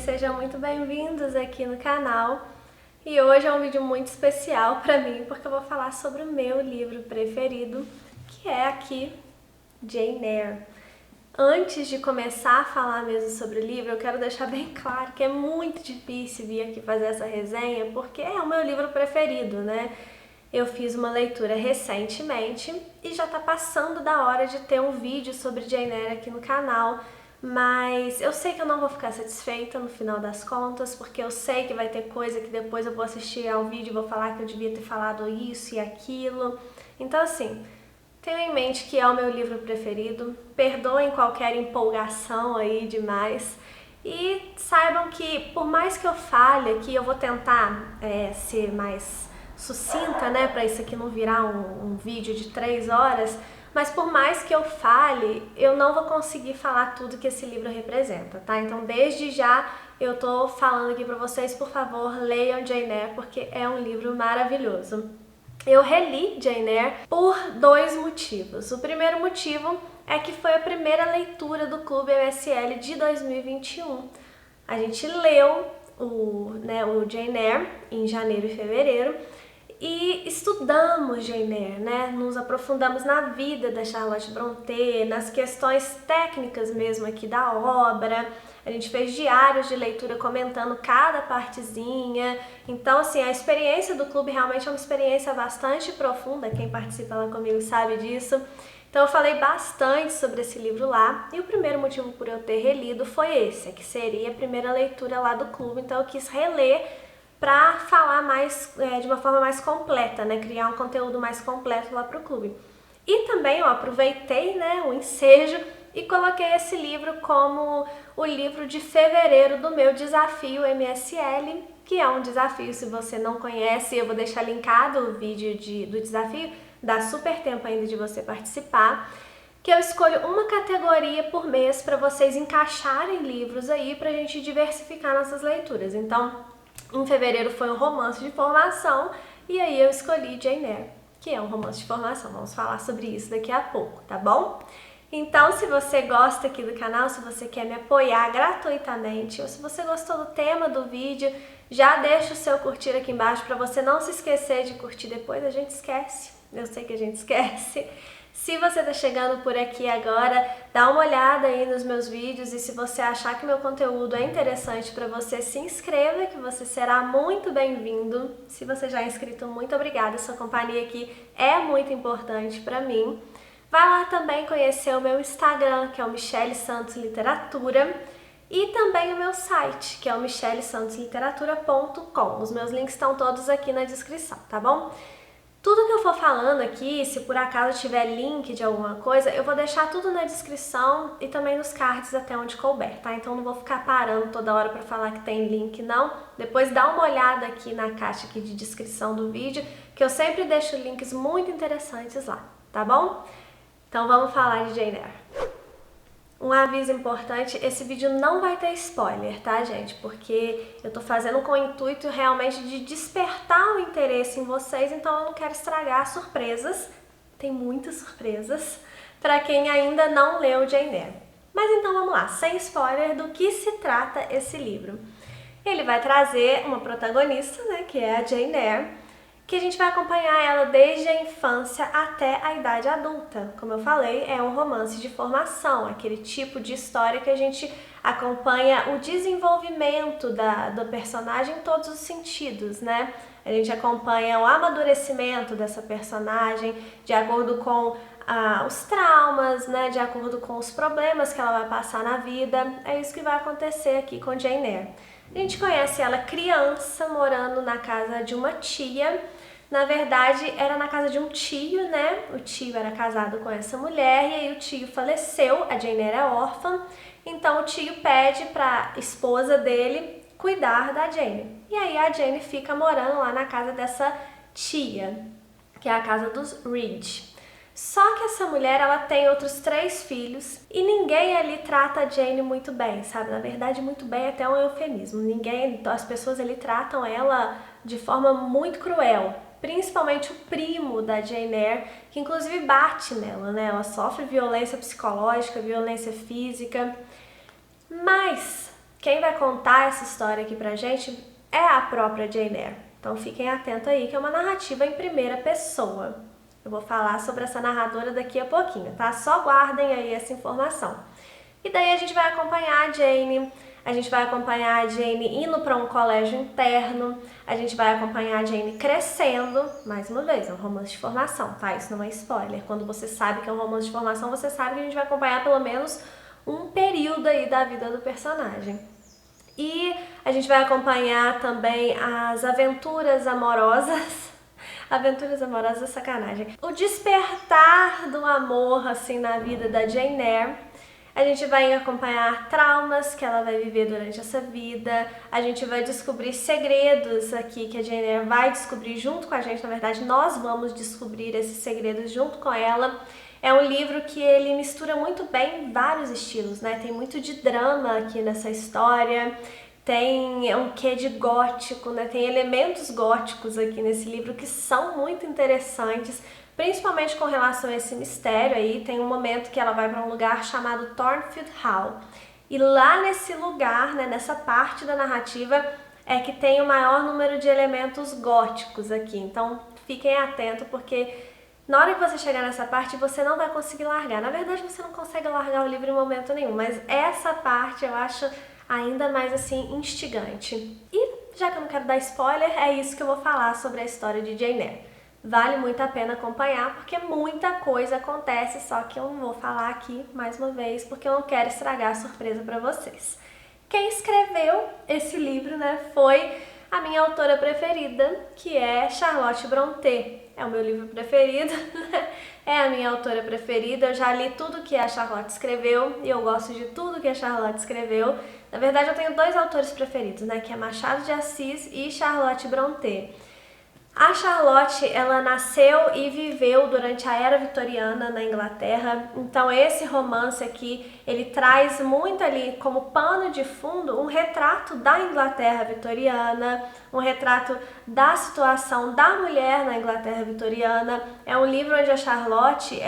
sejam muito bem-vindos aqui no canal. E hoje é um vídeo muito especial para mim, porque eu vou falar sobre o meu livro preferido, que é aqui, Jane Eyre. Antes de começar a falar mesmo sobre o livro, eu quero deixar bem claro que é muito difícil vir aqui fazer essa resenha, porque é o meu livro preferido, né? Eu fiz uma leitura recentemente e já tá passando da hora de ter um vídeo sobre Jane Eyre aqui no canal, mas eu sei que eu não vou ficar satisfeita no final das contas, porque eu sei que vai ter coisa que depois eu vou assistir ao vídeo e vou falar que eu devia ter falado isso e aquilo. Então assim, tenho em mente que é o meu livro preferido, perdoem qualquer empolgação aí demais e saibam que por mais que eu fale aqui, eu vou tentar ser mais sucinta, né, para isso aqui não virar um vídeo de 3 horas, mas por mais que eu fale, eu não vou conseguir falar tudo que esse livro representa, tá? Então desde já eu tô falando aqui para vocês, por favor, leiam Jane Eyre, porque é um livro maravilhoso. Eu reli Jane Eyre por 2 motivos. O primeiro motivo é que foi a primeira leitura do Clube MSL de 2021. A gente leu o Jane Eyre em janeiro e fevereiro e estudamos Jane Eyre, né? Nos aprofundamos na vida da Charlotte Brontë, nas questões técnicas mesmo aqui da obra. A gente fez diários de leitura comentando cada partezinha. Então, assim, a experiência do clube realmente é uma experiência bastante profunda. Quem participa lá comigo sabe disso. Então, eu falei bastante sobre esse livro lá. E o primeiro motivo por eu ter relido foi esse, que seria a primeira leitura lá do clube. Então, eu quis reler para falar mais, de uma forma mais completa, né? Criar um conteúdo mais completo lá para o clube. E também eu aproveitei, né, o ensejo e coloquei esse livro como o livro de fevereiro do meu desafio MSL, que é um desafio, se você não conhece, eu vou deixar linkado o vídeo do desafio, dá super tempo ainda de você participar, que eu escolho uma categoria por mês para vocês encaixarem livros aí pra gente diversificar nossas leituras. Então, em fevereiro foi um romance de formação e aí eu escolhi Jane Eyre, que é um romance de formação. Vamos falar sobre isso daqui a pouco, tá bom? Então, se você gosta aqui do canal, se você quer me apoiar gratuitamente, ou se você gostou do tema do vídeo, já deixa o seu curtir aqui embaixo para você não se esquecer de curtir depois. A gente esquece, eu sei que a gente esquece. Se você está chegando por aqui agora, dá uma olhada aí nos meus vídeos e se você achar que meu conteúdo é interessante para você, se inscreva que você será muito bem-vindo. Se você já é inscrito, muito obrigada, sua companhia aqui é muito importante para mim. Vai lá também conhecer o meu Instagram, que é o Michele Santos Literatura, e também o meu site, que é o michelesantosliteratura.com. Os meus links estão todos aqui na descrição, tá bom? Tudo que eu for falando aqui, se por acaso tiver link de alguma coisa, eu vou deixar tudo na descrição e também nos cards até onde couber, tá? Então não vou ficar parando toda hora para falar que tem link, não. Depois dá uma olhada aqui na caixa aqui de descrição do vídeo, que eu sempre deixo links muito interessantes lá, tá bom? Então vamos falar de Jane Eyre. Um aviso importante, esse vídeo não vai ter spoiler, tá, gente? Porque eu tô fazendo com o intuito realmente de despertar o interesse em vocês, então eu não quero estragar surpresas, tem muitas surpresas, para quem ainda não leu Jane Eyre. Mas então vamos lá, sem spoiler, do que se trata esse livro. Ele vai trazer uma protagonista, né, que é a Jane Eyre, que a gente vai acompanhar ela desde a infância até a idade adulta. Como eu falei, é um romance de formação, aquele tipo de história que a gente acompanha o desenvolvimento do personagem em todos os sentidos, né? A gente acompanha o amadurecimento dessa personagem de acordo com os traumas, né? De acordo com os problemas que ela vai passar na vida. É isso que vai acontecer aqui com Jane Eyre. A gente conhece ela criança, morando na casa de uma tia. Na verdade, era na casa de um tio, né? O tio era casado com essa mulher e aí o tio faleceu, a Jane Eyre é órfã. Então o tio pede para a esposa dele cuidar da Jane. E aí a Jane fica morando lá na casa dessa tia, que é a casa dos Reed. Só que essa mulher, ela tem outros 3 filhos e ninguém ali trata a Jane muito bem, sabe? Na verdade, muito bem é até um eufemismo. As pessoas ali tratam ela de forma muito cruel. Principalmente o primo da Jane Eyre, que inclusive bate nela, né? Ela sofre violência psicológica, violência física. Mas quem vai contar essa história aqui pra gente é a própria Jane Eyre. Então fiquem atentos aí que é uma narrativa em primeira pessoa. Eu vou falar sobre essa narradora daqui a pouquinho, tá? Só guardem aí essa informação. E daí a gente vai acompanhar a gente vai acompanhar a Jane indo para um colégio interno, a gente vai acompanhar a Jane crescendo, mais uma vez, é um romance de formação, tá? Isso não é spoiler. Quando você sabe que é um romance de formação, você sabe que a gente vai acompanhar pelo menos um período aí da vida do personagem. E a gente vai acompanhar também as aventuras amorosas. Aventuras amorosas é sacanagem. O despertar do amor, assim, na vida da Jane Eyre. A gente vai acompanhar traumas que ela vai viver durante essa vida. A gente vai descobrir segredos aqui que a Jane Eyre vai descobrir junto com a gente. Na verdade, nós vamos descobrir esses segredos junto com ela. É um livro que ele mistura muito bem vários estilos, né? Tem muito de drama aqui nessa história. Tem um quê de gótico, né? Tem elementos góticos aqui nesse livro que são muito interessantes, principalmente com relação a esse mistério aí. Tem um momento que ela vai para um lugar chamado Thornfield Hall. E lá nesse lugar, né, nessa parte da narrativa, é que tem o maior número de elementos góticos aqui. Então, fiquem atentos, porque na hora que você chegar nessa parte, você não vai conseguir largar. Na verdade, você não consegue largar o livro em momento nenhum, mas essa parte eu acho ainda mais assim instigante. E já que eu não quero dar spoiler, é isso que eu vou falar sobre a história de Jane Eyre. Vale muito a pena acompanhar porque muita coisa acontece, só que eu não vou falar aqui mais uma vez porque eu não quero estragar a surpresa para vocês. Quem escreveu esse livro, né, foi a minha autora preferida, que é Charlotte Brontë. É o meu livro preferido, é a minha autora preferida. Eu já li tudo que a Charlotte escreveu e eu gosto de tudo que a Charlotte escreveu. Na verdade, eu tenho dois autores preferidos, né, que é Machado de Assis e Charlotte Brontë. A Charlotte, ela nasceu e viveu durante a Era Vitoriana na Inglaterra, então esse romance aqui, ele traz muito ali como pano de fundo um retrato da Inglaterra vitoriana, um retrato da situação da mulher na Inglaterra vitoriana. É um livro onde a Charlotte,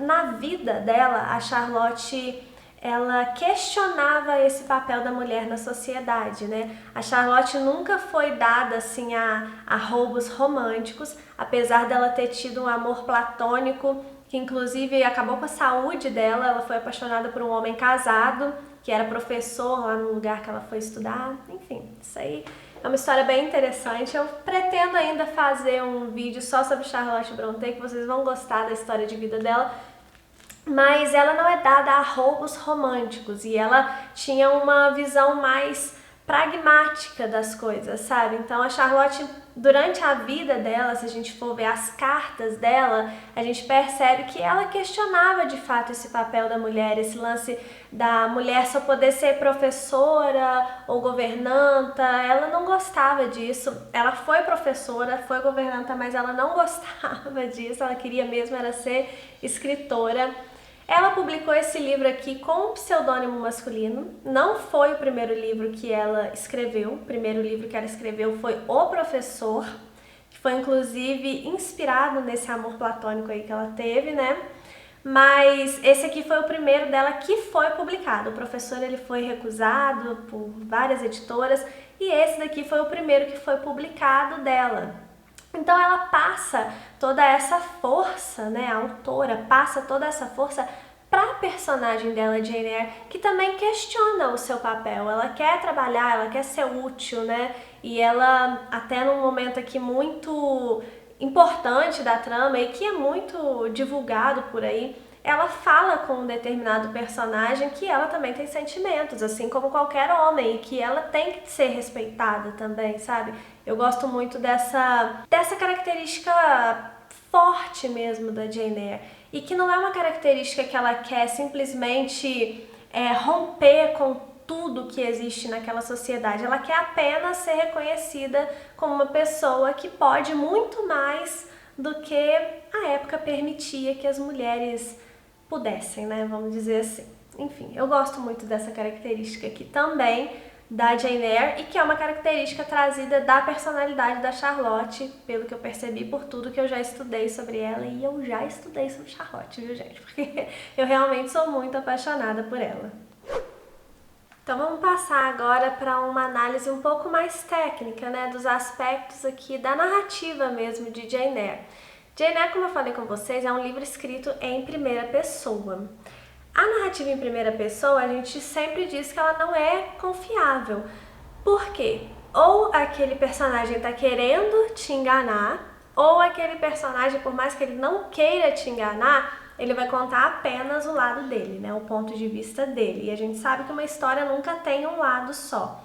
na vida dela, a Charlotte, ela questionava esse papel da mulher na sociedade, né? A Charlotte nunca foi dada assim a roubos românticos, apesar dela ter tido um amor platônico que inclusive acabou com a saúde dela. Ela foi apaixonada por um homem casado, que era professor lá no lugar que ela foi estudar. Enfim, isso aí é uma história bem interessante. Eu pretendo ainda fazer um vídeo só sobre Charlotte Brontë, que vocês vão gostar da história de vida dela. Mas ela não é dada a roubos românticos e ela tinha uma visão mais pragmática das coisas, sabe? Então a Charlotte, durante a vida dela, se a gente for ver as cartas dela, a gente percebe que ela questionava de fato esse papel da mulher, esse lance da mulher só poder ser professora ou governanta. Ela não gostava disso. Ela foi professora, foi governanta, mas ela não gostava disso. Ela queria mesmo era ser escritora. Ela publicou esse livro aqui com um pseudônimo masculino. Não foi o primeiro livro que ela escreveu. O primeiro livro que ela escreveu foi O Professor, que foi inclusive inspirado nesse amor platônico aí que ela teve, né? Mas esse aqui foi o primeiro dela que foi publicado. O Professor, ele foi recusado por várias editoras e esse daqui foi o primeiro que foi publicado dela. Então ela passa toda essa força, né, a autora passa toda essa força para a personagem dela, Jane Eyre, que também questiona o seu papel. Ela quer trabalhar, ela quer ser útil, né, e ela, até num momento aqui muito importante da trama e que é muito divulgado por aí, ela fala com um determinado personagem que ela também tem sentimentos, assim como qualquer homem, e que ela tem que ser respeitada também, sabe? Eu gosto muito dessa característica forte mesmo da Jane Eyre, e que não é uma característica que ela quer simplesmente romper com tudo que existe naquela sociedade. Ela quer apenas ser reconhecida como uma pessoa que pode muito mais do que a época permitia que as mulheres pudessem, né? Vamos dizer assim. Enfim, eu gosto muito dessa característica aqui também da Jane Eyre, e que é uma característica trazida da personalidade da Charlotte, pelo que eu percebi por tudo que eu já estudei sobre ela, e eu já estudei sobre Charlotte, viu, gente? Porque eu realmente sou muito apaixonada por ela. Então vamos passar agora para uma análise um pouco mais técnica, né, dos aspectos aqui da narrativa mesmo de Jane Eyre. Jane Eyre, como eu falei com vocês, é um livro escrito em primeira pessoa. A narrativa em primeira pessoa, a gente sempre diz que ela não é confiável. Por quê? Ou aquele personagem está querendo te enganar, ou aquele personagem, por mais que ele não queira te enganar, ele vai contar apenas o lado dele, né? O ponto de vista dele. E a gente sabe que uma história nunca tem um lado só.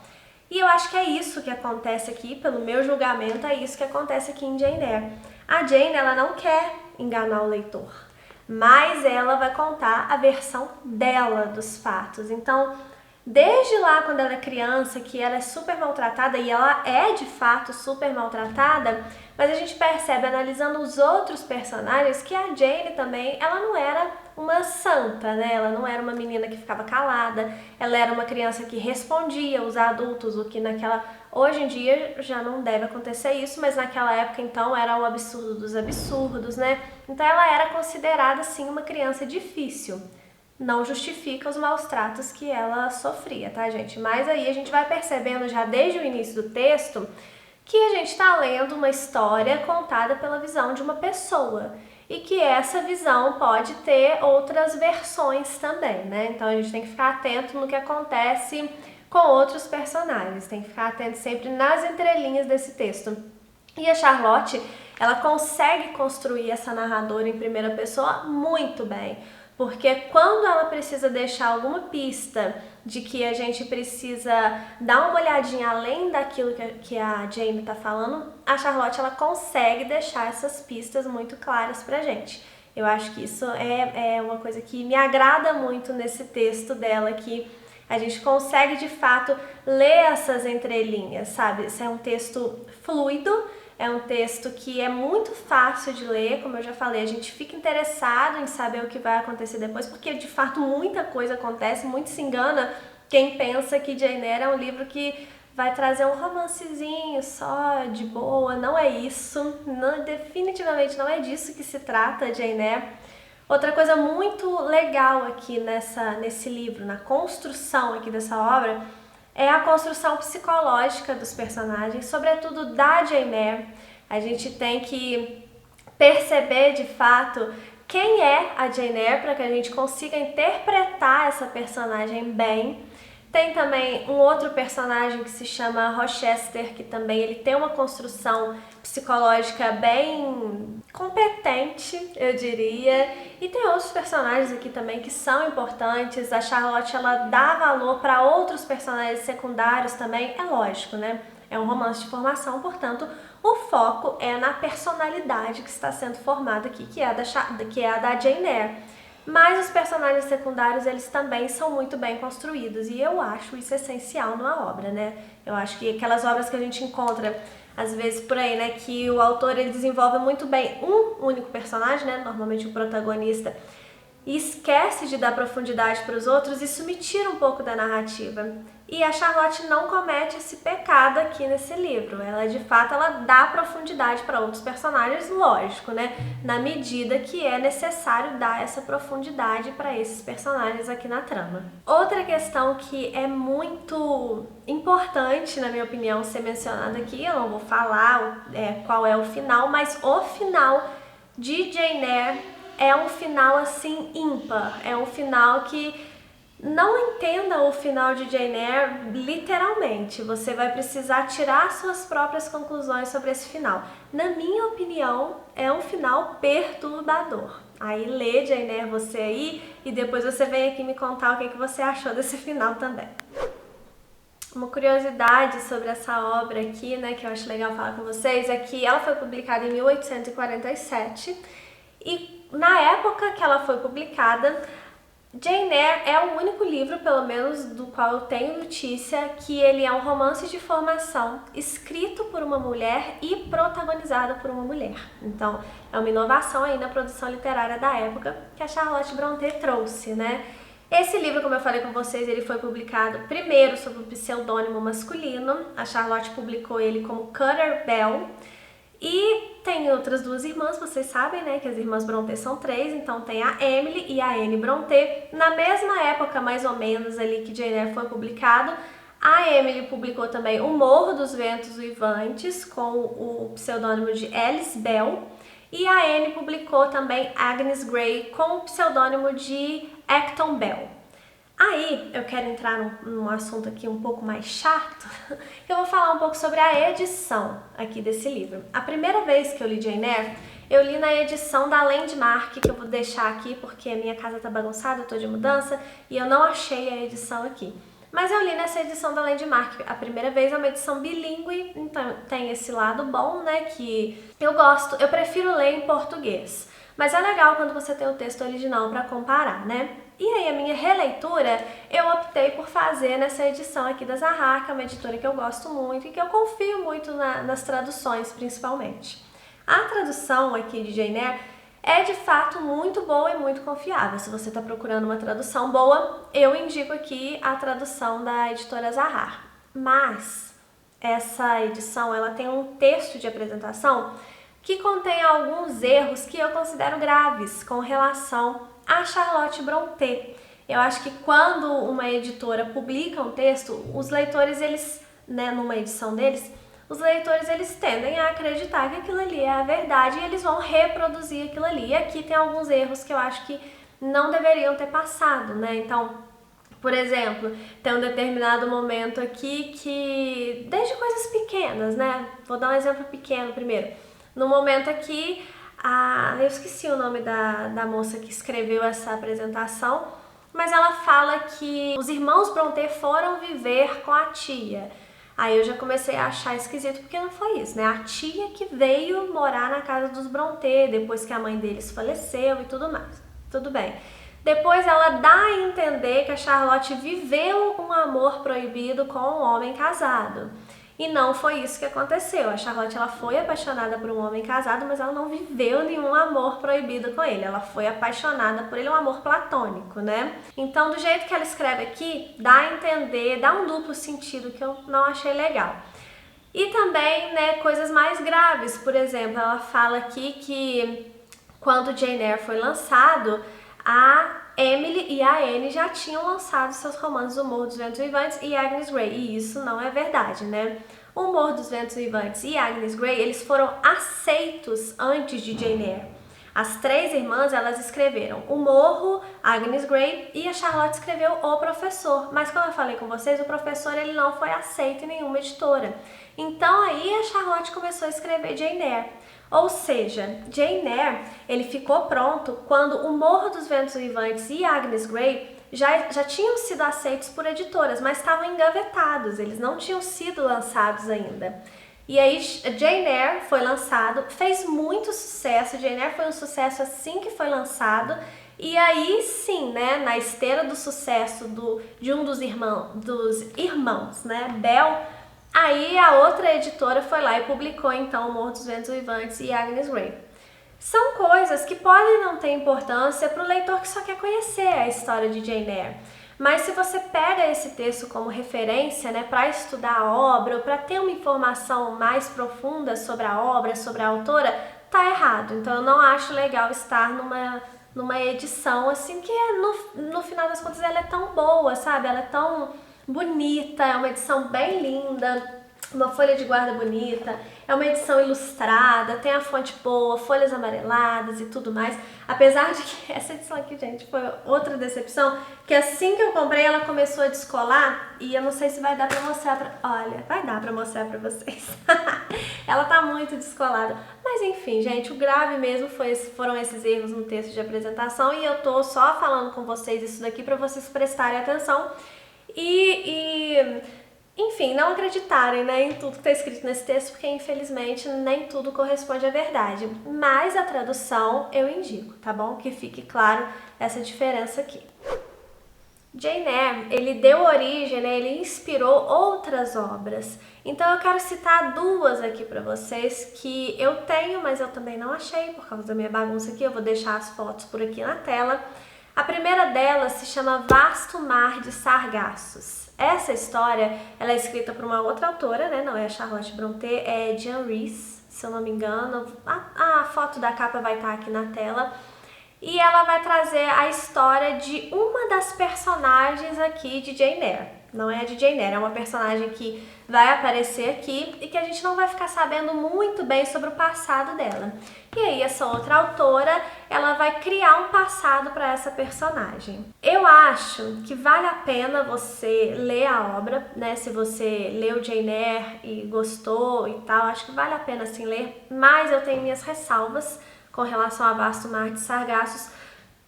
E eu acho que é isso que acontece aqui, pelo meu julgamento, é isso que acontece aqui em Jane Eyre. A Jane, ela não quer enganar o leitor, mas ela vai contar a versão dela dos fatos. Então, desde lá quando ela é criança, que ela é super maltratada, e ela é de fato super maltratada, mas a gente percebe, analisando os outros personagens, que a Jane também, ela não era uma santa, né? Ela não era uma menina que ficava calada, ela era uma criança que respondia aos adultos, o que hoje em dia já não deve acontecer isso, mas naquela época então era o absurdo dos absurdos, né? Então ela era considerada sim uma criança difícil. Não justifica os maus tratos que ela sofria, tá, gente? Mas aí a gente vai percebendo já desde o início do texto que a gente está lendo uma história contada pela visão de uma pessoa e que essa visão pode ter outras versões também, né? Então a gente tem que ficar atento no que acontece com outros personagens, tem que ficar atento sempre nas entrelinhas desse texto. E a Charlotte, ela consegue construir essa narradora em primeira pessoa muito bem. Porque quando ela precisa deixar alguma pista de que a gente precisa dar uma olhadinha além daquilo que a Jane está falando, a Charlotte ela consegue deixar essas pistas muito claras pra gente. Eu acho que isso é uma coisa que me agrada muito nesse texto dela, que a gente consegue de fato ler essas entrelinhas, sabe? Isso é um texto fluido. É um texto que é muito fácil de ler, como eu já falei, a gente fica interessado em saber o que vai acontecer depois, porque de fato muita coisa acontece, muito se engana quem pensa que Jane Eyre é um livro que vai trazer um romancezinho só, de boa. Não é isso, definitivamente não é disso que se trata, Jane Eyre. Outra coisa muito legal aqui nesse livro, na construção aqui dessa obra, é a construção psicológica dos personagens, sobretudo da Jane Eyre. A gente tem que perceber de fato quem é a Jane Eyre para que a gente consiga interpretar essa personagem bem. Tem também um outro personagem que se chama Rochester, que também ele tem uma construção psicológica bem competente, eu diria. E tem outros personagens aqui também que são importantes. A Charlotte, ela dá valor para outros personagens secundários também, é lógico, né? É um romance de formação, portanto, o foco é na personalidade que está sendo formada aqui, que é a da Jane Eyre. Mas os personagens secundários, eles também são muito bem construídos, e eu acho isso essencial numa obra, né? Eu acho que aquelas obras que a gente encontra, às vezes, por aí, né, que o autor, ele desenvolve muito bem um único personagem, né, normalmente o protagonista, e esquece de dar profundidade para os outros, isso me tira um pouco da narrativa. E a Charlotte não comete esse pecado aqui nesse livro. Ela, de fato, ela dá profundidade para outros personagens, lógico, né? Na medida que é necessário dar essa profundidade para esses personagens aqui na trama. Outra questão que é muito importante, na minha opinião, ser mencionada aqui, eu não vou falar qual é o final, mas o final de Jane Eyre é um final assim ímpar, é um final que não entenda o final de Jane Eyre literalmente, você vai precisar tirar suas próprias conclusões sobre esse final. Na minha opinião, é um final perturbador. Aí lê Jane Eyre você aí e depois você vem aqui me contar o que você achou desse final também. Uma curiosidade sobre essa obra aqui, né, que eu acho legal falar com vocês, é que ela foi publicada em 1847 e na época que ela foi publicada, Jane Eyre é o único livro, pelo menos do qual eu tenho notícia, que ele é um romance de formação escrito por uma mulher e protagonizado por uma mulher. Então, é uma inovação aí na produção literária da época que a Charlotte Brontë trouxe, né? Esse livro, como eu falei com vocês, ele foi publicado primeiro sob um pseudônimo masculino. A Charlotte publicou ele como Cutter Bell. E tem outras duas irmãs, vocês sabem, né, que as irmãs Brontë são 3, então tem a Emily e a Anne Brontë. Na mesma época, mais ou menos, ali que Jane Eyre foi publicado, a Emily publicou também O Morro dos Ventos Uivantes, com o pseudônimo de Alice Bell, e a Anne publicou também Agnes Grey, com o pseudônimo de Acton Bell. Aí, eu quero entrar num assunto aqui um pouco mais chato, que eu vou falar um pouco sobre a edição aqui desse livro. A primeira vez que eu li Jane Eyre, eu li na edição da Landmark, que eu vou deixar aqui porque a minha casa tá bagunçada, eu tô de mudança, e eu não achei a edição aqui. Mas eu li nessa edição da Landmark. A primeira vez é uma edição bilíngue, então tem esse lado bom, né, que eu gosto, eu prefiro ler em português. Mas é legal quando você tem o texto original para comparar, né? E aí a minha releitura, eu optei por fazer nessa edição aqui da Zahar, que é uma editora que eu gosto muito e que eu confio muito nas traduções, principalmente. A tradução aqui de Jane Eyre é de fato muito boa e muito confiável. Se você está procurando uma tradução boa, eu indico aqui a tradução da editora Zahar. Mas essa edição, ela tem um texto de apresentação que contém alguns erros que eu considero graves com relação a Charlotte Brontë. Eu acho que quando uma editora publica um texto, os leitores, eles, né, numa edição deles, os leitores, eles tendem a acreditar que aquilo ali é a verdade e eles vão reproduzir aquilo ali. E aqui tem alguns erros que eu acho que não deveriam ter passado, né? Então, por exemplo, tem um determinado momento aqui que, desde coisas pequenas, né? Vou dar um exemplo pequeno primeiro. No momento aqui, eu esqueci o nome da moça que escreveu essa apresentação, mas ela fala que os irmãos Brontë foram viver com a tia. Aí eu já comecei a achar esquisito, porque não foi isso, né? A tia que veio morar na casa dos Brontë, depois que a mãe deles faleceu e tudo mais. Tudo bem. Depois ela dá a entender que a Charlotte viveu um amor proibido com um homem casado. E não foi isso que aconteceu. A Charlotte, ela foi apaixonada por um homem casado, mas ela não viveu nenhum amor proibido com ele. Ela foi apaixonada por ele, um amor platônico, né? Então, do jeito que ela escreve aqui, dá a entender, dá um duplo sentido que eu não achei legal. E também, né, coisas mais graves. Por exemplo, ela fala aqui que quando Jane Eyre foi lançado, a Emily e a Anne já tinham lançado seus romances O Morro dos Ventos Uivantes e Agnes Grey, e isso não é verdade, né? O Morro dos Ventos Uivantes e Agnes Grey, eles foram aceitos antes de Jane Eyre. As 3 irmãs, elas escreveram O Morro, Agnes Grey, e a Charlotte escreveu O Professor. Mas como eu falei com vocês, o Professor, ele não foi aceito em nenhuma editora. Então aí a Charlotte começou a escrever Jane Eyre. Ou seja, Jane Eyre, ele ficou pronto quando O Morro dos Ventos Uivantes e Agnes Grey já tinham sido aceitos por editoras, mas estavam engavetados, eles não tinham sido lançados ainda. E aí Jane Eyre foi lançado, fez muito sucesso, Jane Eyre foi um sucesso assim que foi lançado, e aí sim, né, na esteira do sucesso de um dos irmãos, né, Bell, aí a outra editora foi lá e publicou então O Morro dos Ventos Uivantes e Agnes Grey. São coisas que podem não ter importância para o leitor que só quer conhecer a história de Jane Eyre. Mas se você pega esse texto como referência, né, para estudar a obra ou para ter uma informação mais profunda sobre a obra, sobre a autora, tá errado. Então eu não acho legal estar numa edição assim que no final das contas ela é tão boa, sabe? Ela é tão bonita, é uma edição bem linda, uma folha de guarda bonita, é uma edição ilustrada, tem a fonte boa, folhas amareladas e tudo mais. Apesar de que essa edição aqui, gente, foi outra decepção, que assim que eu comprei ela começou a descolar e eu não sei se vai dar pra mostrar Olha, vai dar pra mostrar pra vocês. Ela tá muito descolada. Mas enfim, gente, o grave mesmo foram esses erros no texto de apresentação e eu tô só falando com vocês isso daqui pra vocês prestarem atenção enfim, não acreditarem, né, em tudo que está escrito nesse texto, porque infelizmente nem tudo corresponde à verdade. Mas a tradução eu indico, tá bom? Que fique claro essa diferença aqui. Jane Eyre, ele deu origem, né, ele inspirou outras obras. Então eu quero citar 2 aqui para vocês que eu tenho, mas eu também não achei por causa da minha bagunça aqui. Eu vou deixar as fotos por aqui na tela. A primeira delas se chama Vasto Mar de Sargassos. Essa história, ela é escrita por uma outra autora, né? Não é a Charlotte Brontë, é Jean Rhys. se eu não me engano. A foto da capa vai estar aqui na tela. E ela vai trazer a história de uma das personagens aqui de Jane Eyre. Não é a de Jane Eyre, é uma personagem que vai aparecer aqui e que a gente não vai ficar sabendo muito bem sobre o passado dela. E aí essa outra autora, ela vai criar um passado para essa personagem. Eu acho que vale a pena você ler a obra, né? Se você leu Jane Eyre e gostou e tal, acho que vale a pena sim ler, mas eu tenho minhas ressalvas com relação a Vasto Mar de Sargassos.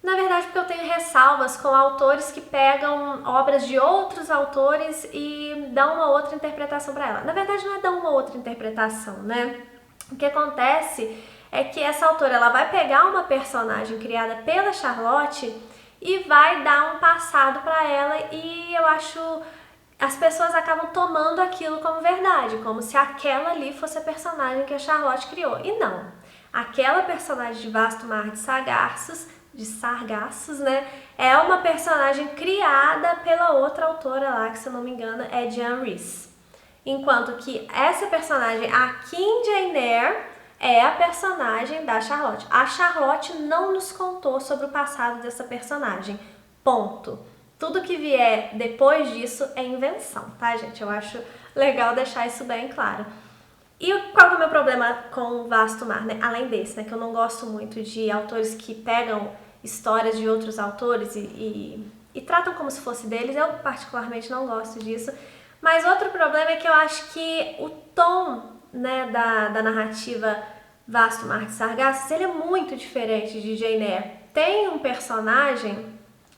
Na verdade, porque eu tenho ressalvas com autores que pegam obras de outros autores e dão uma outra interpretação para ela. Na verdade, não é dar uma outra interpretação, né? O que acontece é que essa autora ela vai pegar uma personagem criada pela Charlotte e vai dar um passado para ela, e eu acho as pessoas acabam tomando aquilo como verdade, como se aquela ali fosse a personagem que a Charlotte criou. E não. Aquela personagem de Vasto Mar de Sargassos, né? É uma personagem criada pela outra autora lá, que se eu não me engano é Joan Rhys. Enquanto que essa personagem aqui em Jane Eyre é a personagem da Charlotte. A Charlotte não nos contou sobre o passado dessa personagem. Ponto. Tudo que vier depois disso é invenção, tá, gente? Eu acho legal deixar isso bem claro. E qual é o meu problema com o Vasto Mar, né? Além desse, né? Que eu não gosto muito de autores que pegam histórias de outros autores e tratam como se fosse deles. Eu particularmente não gosto disso. Mas outro problema é que eu acho que o tom, né, da narrativa Vasto Mar de Sargassos, ele é muito diferente de Jane Eyre. Tem um personagem,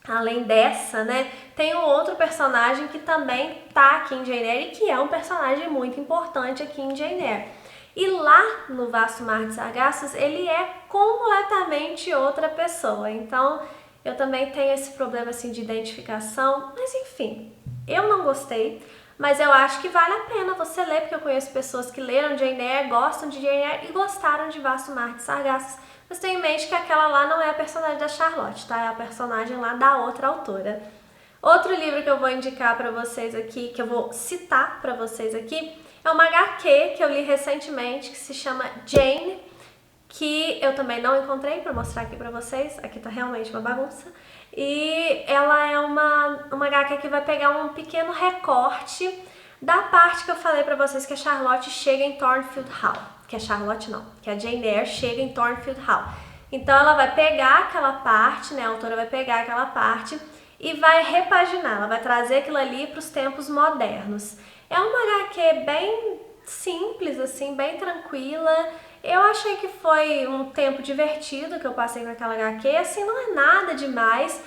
além dessa, né, tem um outro personagem que também tá aqui em Jane Eyre e que é um personagem muito importante aqui em Jane Eyre. E lá no Vasto Mar de Sargassos, ele é completamente outra pessoa. Então, eu também tenho esse problema assim de identificação, mas enfim, eu não gostei. Mas eu acho que vale a pena você ler, porque eu conheço pessoas que leram Jane Eyre, gostam de Jane Eyre e gostaram de Vasto Mar de Sargassos. Mas tenha em mente que aquela lá não é a personagem da Charlotte, tá? É a personagem lá da outra autora. Outro livro que eu vou indicar pra vocês aqui, que eu vou citar pra vocês aqui, é uma HQ que eu li recentemente, que se chama Jane, que eu também não encontrei pra mostrar aqui pra vocês. Aqui tá realmente uma bagunça. E ela é uma HQ que vai pegar um pequeno recorte da parte que eu falei pra vocês que a Charlotte chega em Thornfield Hall. Que a Charlotte não, que a Jane Eyre chega em Thornfield Hall. Então ela vai pegar aquela parte, né, a autora vai pegar aquela parte e vai repaginar, ela vai trazer aquilo ali para os tempos modernos. É uma HQ bem simples, assim, bem tranquila. Eu achei que foi um tempo divertido que eu passei com aquela HQ, assim, não é nada demais,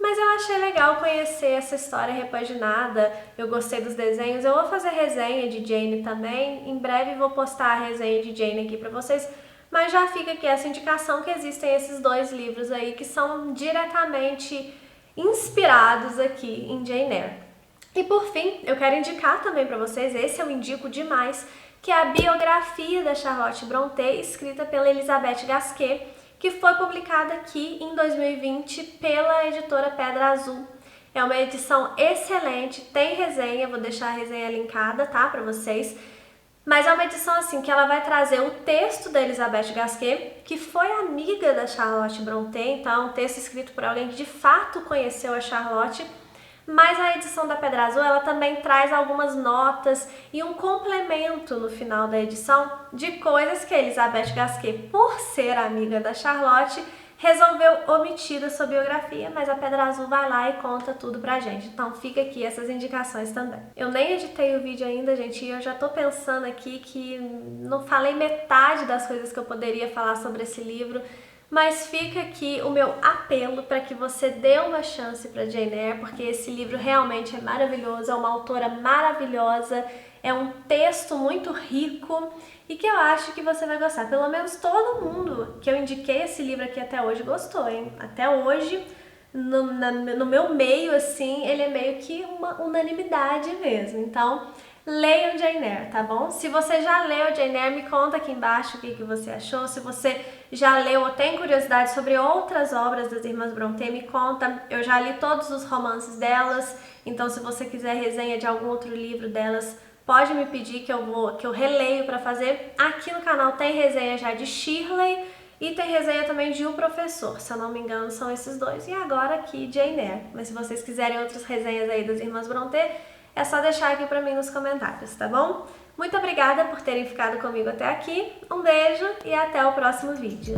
mas eu achei legal conhecer essa história repaginada. Eu gostei dos desenhos. Eu vou fazer resenha de Jane também. Em breve vou postar a resenha de Jane aqui pra vocês. Mas já fica aqui essa indicação que existem esses dois livros aí que são diretamente inspirados aqui em Jane Eyre. E por fim, eu quero indicar também pra vocês, esse eu indico demais, que é a biografia da Charlotte Brontë, escrita pela Elizabeth Gasquet, que foi publicada aqui em 2020 pela editora Pedra Azul. É uma edição excelente, tem resenha, vou deixar a resenha linkada, tá, pra vocês. Mas é uma edição assim que ela vai trazer o texto da Elizabeth Gasquet, que foi amiga da Charlotte Brontë, então um texto escrito por alguém que de fato conheceu a Charlotte. Mas a edição da Pedra Azul, ela também traz algumas notas e um complemento no final da edição de coisas que a Elizabeth Gasquet, por ser amiga da Charlotte, resolveu omitir da sua biografia, mas a Pedra Azul vai lá e conta tudo pra gente. Então fica aqui essas indicações também. Eu nem editei o vídeo ainda, gente, e eu já tô pensando aqui que não falei metade das coisas que eu poderia falar sobre esse livro. Mas fica aqui o meu apelo para que você dê uma chance para Jane Eyre, porque esse livro realmente é maravilhoso, é uma autora maravilhosa, é um texto muito rico e que eu acho que você vai gostar. Pelo menos todo mundo que eu indiquei esse livro aqui até hoje gostou, hein? Até hoje, no meu meio, assim, ele é meio que uma unanimidade mesmo. Então, leiam Jane Eyre, tá bom? Se você já leu Jane Eyre, me conta aqui embaixo o que você achou. Se você já leu ou tem curiosidade sobre outras obras das Irmãs Brontë, me conta. Eu já li todos os romances delas, então se você quiser resenha de algum outro livro delas, pode me pedir que eu releio para fazer. Aqui no canal tem resenha já de Shirley e tem resenha também de O Professor, se eu não me engano são esses dois. E agora aqui Jane Eyre. Mas se vocês quiserem outras resenhas aí das Irmãs Brontë, é só deixar aqui pra mim nos comentários, tá bom? Muito obrigada por terem ficado comigo até aqui, um beijo e até o próximo vídeo.